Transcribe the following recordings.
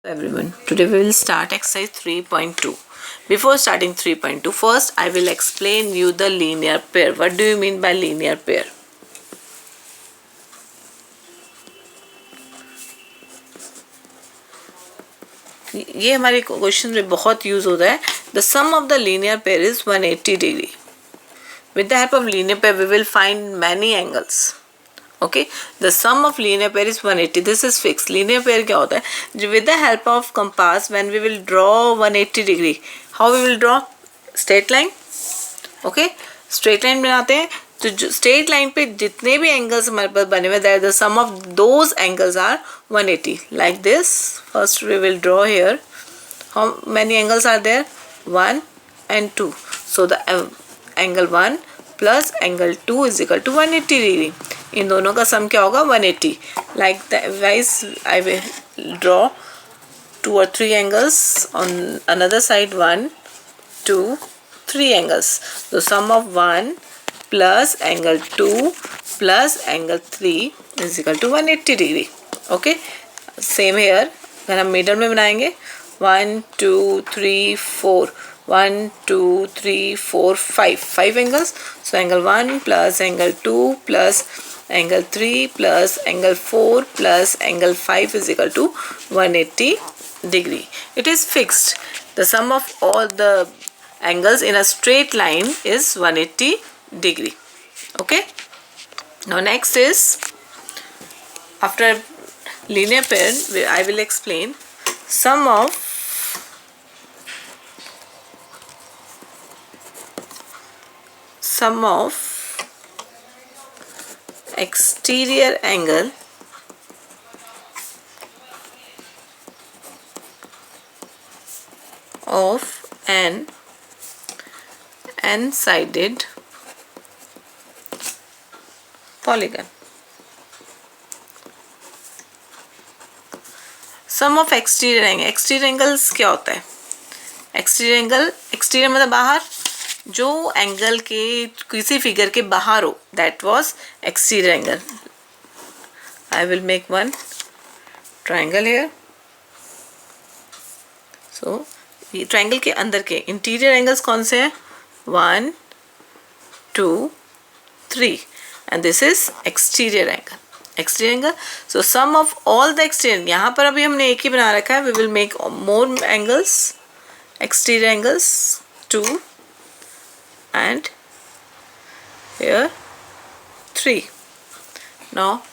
Everyone, today we will start exercise 3.2. Before starting 3.2, first I will explain you the linear pair. What do you mean by linear pair? ये हमारे question में बहुत use होता है. The sum of the linear pair is 180 degree. With the help of linear pair, we will find many angles. Okay, the sum of linear pair is 180. This is fixed. Linear pair क्या होता है? With the help of compass, when we will draw 180 degree, how we will draw? Straight line. Okay, straight line बनाते हैं. तो straight line पे जितने भी angles हमारे पास बने हुए, that the sum of those angles are 180. Like this. First we will draw here. How many angles are there? 1 and 2. So the angle 1 plus angle 2 is equal to 180 degree. इन दोनों का सम क्या होगा? 180. Like wise I will draw 2 or 3 angles on another side. 1, 2, 3 angles. So sum of 1 plus angle 2 plus angle 3 is equal to 180 degree. Okay. Same here. अगर हम middle में बनाएंगे 1, 2, 3, 4. 1, 2, 3, 4, 5 angles. So angle 1 plus angle 2 plus angle 3 plus angle 4 plus angle 5 is equal to 180 degree. It is fixed. The sum of all the angles in a straight line is 180 degree. Okay. Now next is, after linear pair, I will explain sum of exterior angle of an n-sided polygon. Sum of exterior angle. Exterior angles क्या होता है? exterior मतलब बाहर, जो angle के किसी figure के बाहर हो, that was exterior angle. I will make one triangle here. So ये ट्राइंगल के अंदर के इंटीरियर एंगल्स कौन से हैं? 1, 2, 3 and this is exterior angle. Exterior angle. So sum of all the exterior, यहाँ पर अभी हमने एक ही बना रखा है. We will make more angles, exterior angles 2 and here 3. Now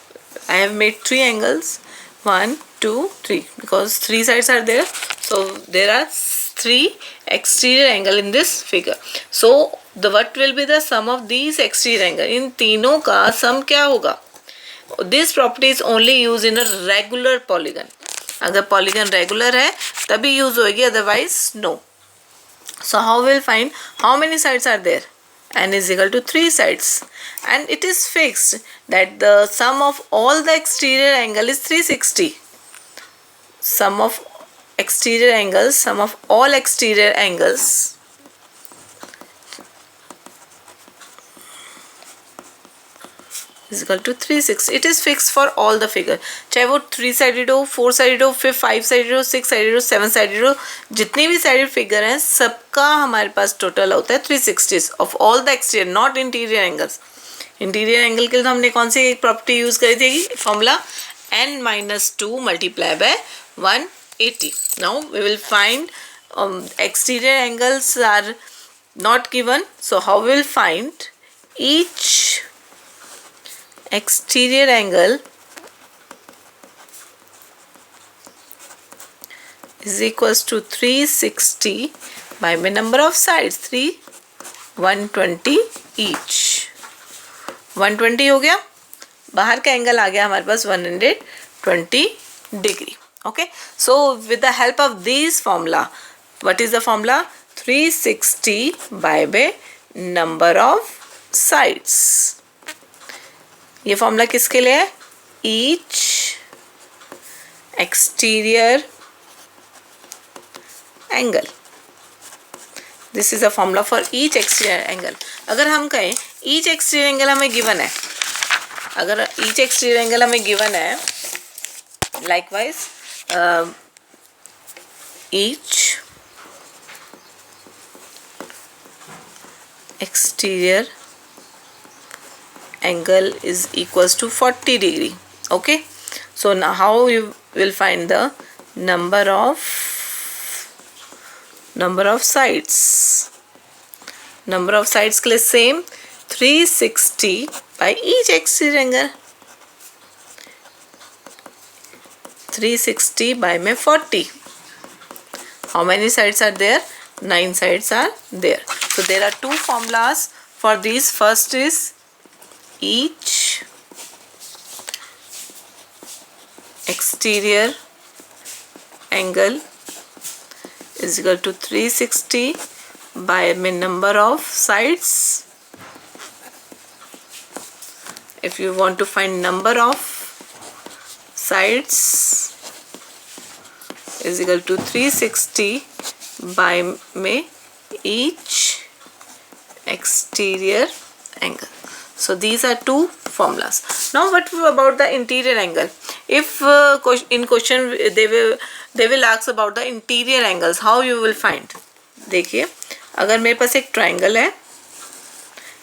I have made 3 angles, 1, 2, 3, because 3 sides are there. So there are 3 exterior angle in this figure. So the what will be the sum of these exterior angle? इन तीनों का sum क्या होगा? This property is only used in a regular polygon. अगर polygon regular है तभी use होगी, otherwise no. So how we'll find how many sides are there? N is equal to 3 sides, and it is fixed that the sum of all the exterior angle is 360. Sum of exterior angles, sum of all exterior angles is equal to 360. It is fixed for all the figure. चाहे वो 3 sided हो, 4 sided हो, फिर 5 sided हो, 6 sided हो, 7 sided हो, जितने भी sided figure हैं सबका हमारे पास टोटल होता है 360 of all the exterior, not interior angles. Interior angle के लिए तो हमने कौन सी प्रॉपर्टी यूज करी थी? Formula n-2 multiply by 180. Now we will find exterior angles are not given. So how we will find each exterior angle is equals to 360 by the number of sides 3, 120 each. 120 हो गया, बाहर का angle आ गया हमारे पास 120 degree. Okay, so with the help of this formula, what is the formula? 360 by the number of sides. ये formula किसके लिए है? Each exterior angle. This is a formula for each exterior angle. अगर हम कहें each exterior angle हमें given है, अगर ईच एक्सटीरियर एंगल हमें गिवन है, likewise each exterior angle is equals to 40 degree. Okay, so now how you will find the number of sides? Number of sides के लिए same 360 by each exterior angle. 360 by में 40. How many sides are there? 9 sides are there. So there are two formulas for these. First is each exterior angle is equal to 360 by number of sides. If you want to find number of sides is equal to 360 by each exterior angle. So these are two formulas. Now what about the interior angle? If in question they will ask about the interior angles, how you will find? देखिए, अगर मेरे पास एक triangle है,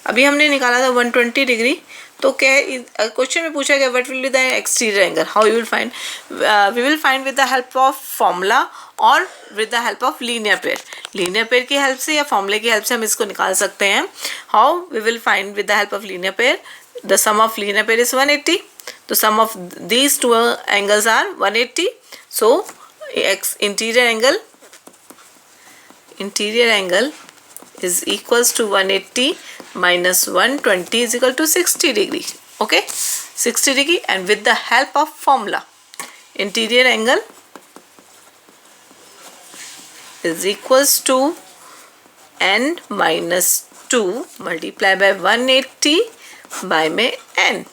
अभी हमने निकाला था 120 degree, तो क्या क्वेश्चन में पूछा गया what will be the exterior angle, how you will find? We will find with the help of formula और with the help of linear pair. Linear pair की हेल्प से या फॉर्मूले की हेल्प से हम इसको निकाल सकते हैं. How we will find with the help of linear pair? The sum of linear pair is 180. तो sum of these two angles are 180. So interior angle is equals to 180 minus 120 is equal to 60 degree. Okay, 60 degree, and with the help of formula, interior angle is equals to n minus 2 multiplied by 180 by n.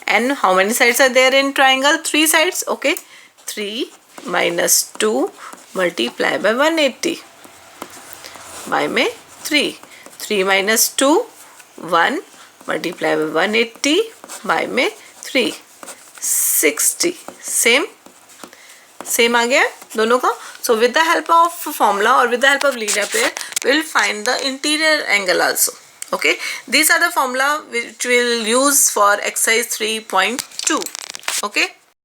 And how many sides are there in triangle? 3 sides. Okay, 3 minus 2 multiplied by 180 by 3. 3 minus 2 1 multiplied by 180 by 3. 60. Same आ गया दोनों का. So with the help of formula or with the help of linear pair, we will find the interior angle also. Okay, these are the formula which we will use for exercise 3.2. Okay.